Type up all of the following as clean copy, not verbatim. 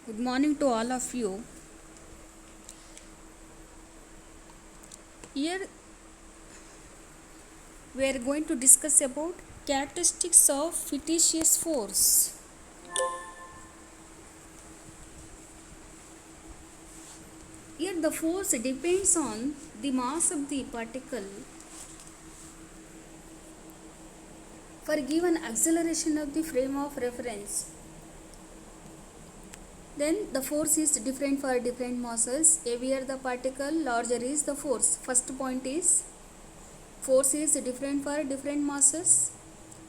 Good morning to all of you. Here we are going to discuss about characteristics of fictitious force. Here the force depends on the mass of the particle for given acceleration of the frame of reference. Then the force is different for different masses. Heavier the particle, larger is the force. First point is force is different for different masses.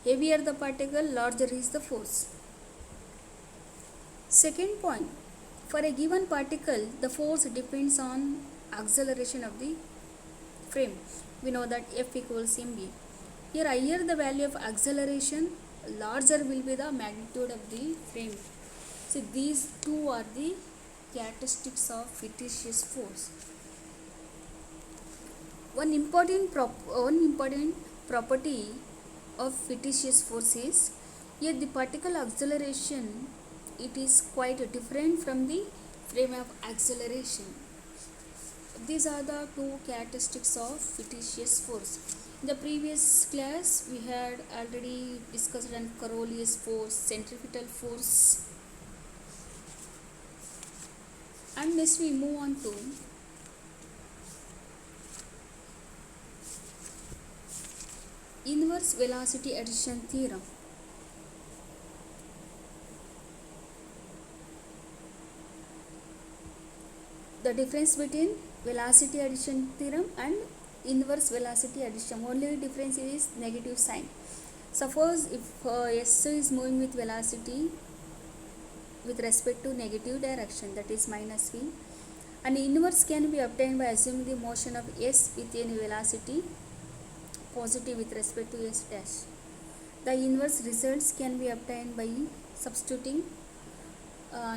Heavier the particle, larger is the force. Second point, for a given particle, the force depends on acceleration of the frame. We know that F equals mv. Here higher the value of acceleration, larger will be the magnitude of the frame. So these two are the characteristics of fictitious force. One important property of fictitious force is here the particle acceleration, it is quite different from the frame of acceleration. These are the two characteristics of fictitious force. In the previous class we had already discussed on Coriolis force, centrifugal force, and next we move on to inverse velocity addition theorem. The difference between velocity addition theorem and inverse velocity addition, only difference is negative sign. Suppose if s is moving with velocity with respect to negative direction, that is minus v, and inverse can be obtained by assuming the motion of s with any velocity positive with respect to s dash. The inverse results can be obtained by substituting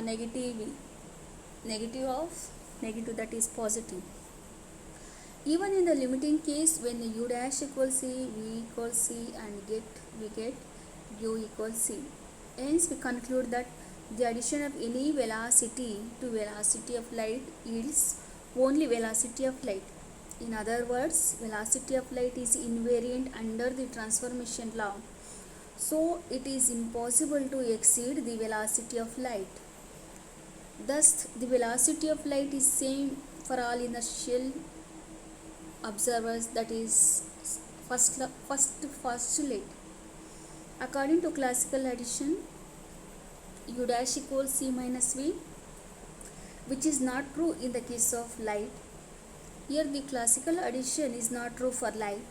negative of negative, that is positive. Even in the limiting case, when u dash equals c, v equals c, and we get u equals c. Hence we conclude that the addition of any velocity to velocity of light yields only velocity of light. In other words, velocity of light is invariant under the transformation law. So it is impossible to exceed the velocity of light. Thus, the velocity of light is same for all inertial observers, that is first postulate. According to classical addition, u dash equals c minus v, which is not true in the case of light. Here the classical addition is not true for light.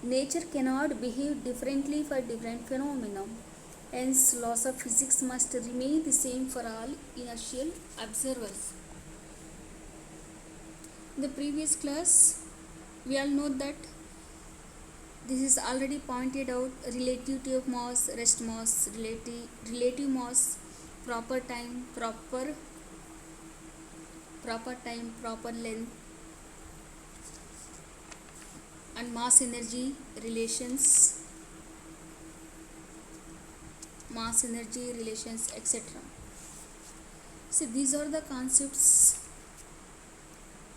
Nature cannot behave differently for different phenomena. Hence, laws of physics must remain the same for all inertial observers. In the previous class, we all know that this is already pointed out: relativity of mass, rest mass, relative mass, proper time, proper length, and mass energy relations, etc. So these are the concepts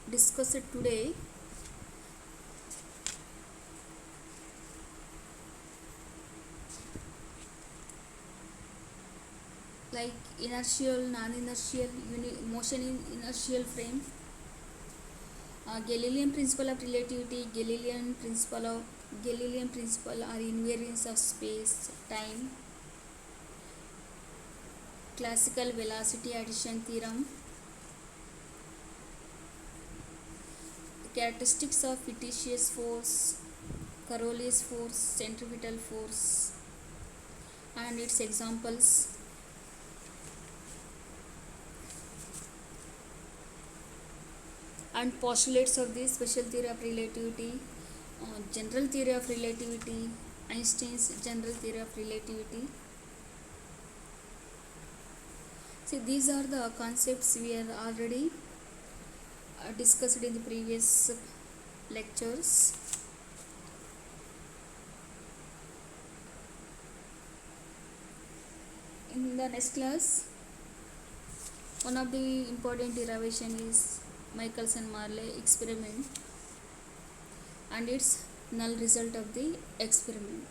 discussed today. Like inertial, non-inertial, motion in inertial frame, Galilean principle of relativity, Galilean principle or invariance of space, time, classical velocity addition theorem, characteristics of fictitious force, Coriolis force, centrifugal force, and its examples. And postulates of the special theory of relativity, general theory of relativity, Einstein's general theory of relativity. See, these are the concepts we are already discussed in the previous lectures. In the next class, One of the important derivation is Michelson-Morley experiment and its null result of the experiment.